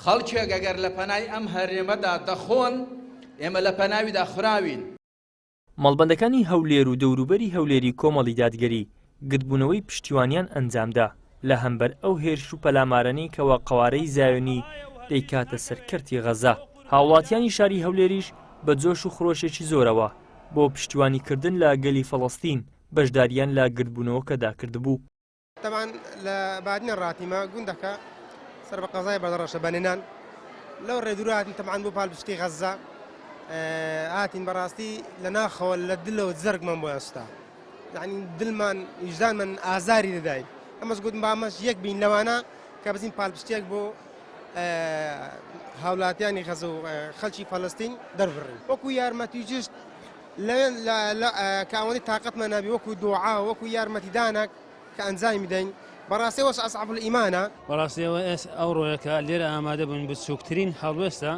خەڵکێک ئەگەر لە پەنای ئەم هەرێمەدا دەخۆن ئێمە لە پەناویدا خوراوین. مەڵبەندەکانی هەولێر و دەوروبەری هەولێری کۆمەڵی دادگەری گرتبوونەوەی پشتیوانیان ئەنجامدا لە هەمبەر ئەو هێرش و پەلامارانەی کەوا قەوارەی زایۆنی دەیکاتە سەرکەرتی غەزا. هاوڵاتیانی شاری هەولێریش بە جۆش و خڕۆشێکی زۆرەوە بۆ پشتیوانیکردن لە گەلی فەڵەستین بەشداریان لە گرتبوونەوەکەدا کردبوو. طبعا لە بعدنی ڕاتیمە گوندەکە سەر بە قەزای بەدەڕەشە بەنێنان لەو ڕێدوورە هاتین تەبعاً بۆ پاڵپشتی غەزا هاتین بەڕاستی لە ناخەوە لە دلەوە زەرگمان بۆ ئێستا یعنی دلمان وجدانمان ئازاری دەداین ئەمەش گوتم بامەش یەک بین لەوانە کە بزین پاڵپشتێک بۆ هاوڵاتیانی غەزا و خەڵکی فەڵەستین دەربڕین وەکو یارمەتی جشت کە ئەوەندەی تااقەتمان نابی وەکو دوعا وەکو یارمەتی دانێک کە ئەنجامی بدەین بەڕاستی وەش ئەسعەب الئیمانە بەڕاستیەوە ئەو ڕۆیەکە لێرە ئامادە بوون بچووکترین هەڵوێستە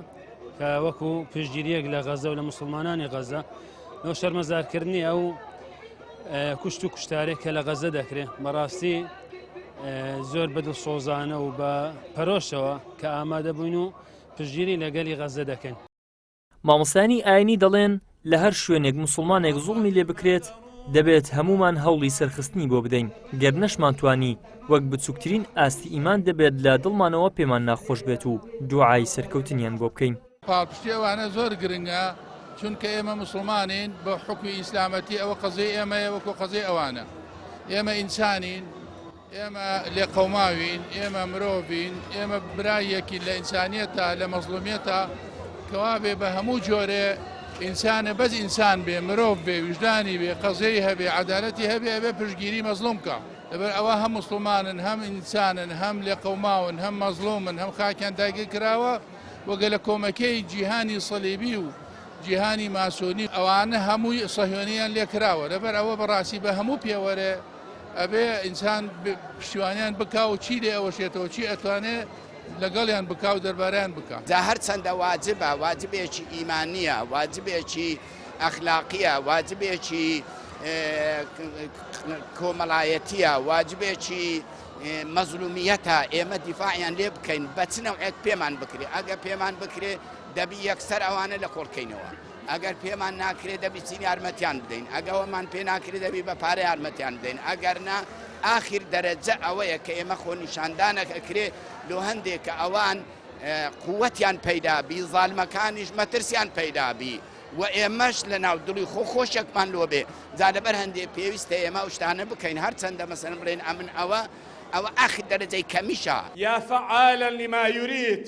کە وەکو پشتگیریەک لە غەزە و لە مسلمانانی غەزە لەو شەرمەزارکردنی ئەو کوشت و کوشتارێک کە لە غەزە دەکرێت بەڕاستی زۆر بەدڵسۆزانە و بە پەرۆشەوە کە ئامادە بووین و پشتگیری لەگەلی غەزە دەکەن. مامۆستانی ئاینی دەڵێن لە هەر شوێنێک مسلمانێک زوڵمی لێ بکرێت دەبێت هەمومان هەوڵی سەرخستنی بۆ بدەین گەر نەشمانتوانی وەک بچووکترین ئاستی ئیمان دەبێت لە دڵمانەوە پێمان ناخۆش بێت و دوعای سەرکەوتنیان بۆ بکەین. پاڵپشتی ئەوانە زۆر گرنگە چونکە ئێمە مسلمانین بە حکمی ئیسلامەتی ئەوە قەزەی ئێمەیە وەکو قەزەی ئەوانە ئێمە ئینسانین ئێمە لێ قەوماوین ئێمە مرۆڤین ئێمە برایەکی لە ئینسانیەتە لە مەزلومیەتە کەوا بێ بە هەموو جۆرێ ئینسانە بەس ئینسان بێ مرۆڤ بێ وجدانی بێ قەزەی هەبێ عەدالەتی هەبێ ئەبێ پشتگیری مەزلوم بکە لەبەر ئەوە هەم مسلمانن هەم ئینسانن هەم لێ قەوماون هەم مەزلومن هەم خاکیان داگیر کراوە وەگە لە کۆمەکەی جیهانی سەلیبی و جیهانی ماسۆنی ئەوانە هەمووی سەهیۆنییان لێ کراوە لەبەر ئەوە بەڕاستی بە هەموو پێوەرێ ئەبێ ئینسان پشتیوانیان بکا و چی لێ ئەوەشێتەوە چی ئەتوانێت لەگەڵیان بکا و دەربارەیان بکە. جا هەرچەندە واجبە واجبێکی ئیمانیە واجبێکی ئەخلاقیە واجبێکی کۆمەڵایەتیە واجبێکی مەزلومیەتە ئێمە دیفاعیان لێ بکەین بە چ نەوعێک پێمان بکرێ ئەگەر پێمان بکرێ دەبی یەکسەر ئەوانە لە خۆڵکەینەوە ئەگەر پێمان ناکرێت دەبی چین یارمەتیان بدەین ئەگەوەمان پێ ناکرێت دەبی بە پارە یارمەتیان بدەین ئەگەر نا ئاخر دەرەجە ئەوەیە کە ئێمە خۆ نیشاندانەکەکرێ لۆ هەندێک کە ئەوان قووەتیان پەیدابی زاڵمەکانیش مەترسیان پەیدابی و ئێمەش لە ناو دڵی خۆشێکمان لۆ بێ جا لەبەر هەندێک پێویستە ئێمە شتانە بکەین هەرچەندە مەسەڵەن بڵێن ئەمن ئەوە ئاخر دەرەجەی کەمیشە. یا فعالا لما يريد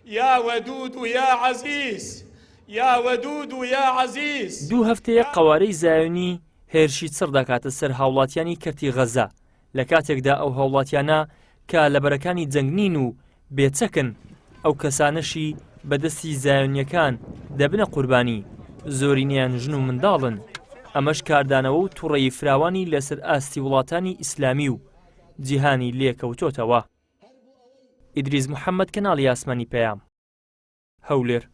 یا ودود و یا عزیز یا ودود و یا عزیز. دوو هەفتەیە قەوارەی زایۆنی هێرشی چڕ دەکاتە سەر هاوڵاتیانی کەرتی غەزا لە کاتێکدا ئەو هاوڵاتیانە کە لەبەرەکانی جەنگنین و بێچەکن ئەو کەسانەشی بەدەستی زایۆنیەکان دەبنە قوربانی زۆرینیان ژن و منداڵن ئەمەش کاردانەوە و تووڕەیی فراوانی لەسەر ئاستی وڵاتانی ئیسلامی و جیهانی لێکەوتۆتەوە. ئیدریس محەممەد کەناڵی ئاسمانی پەیام هەولێر.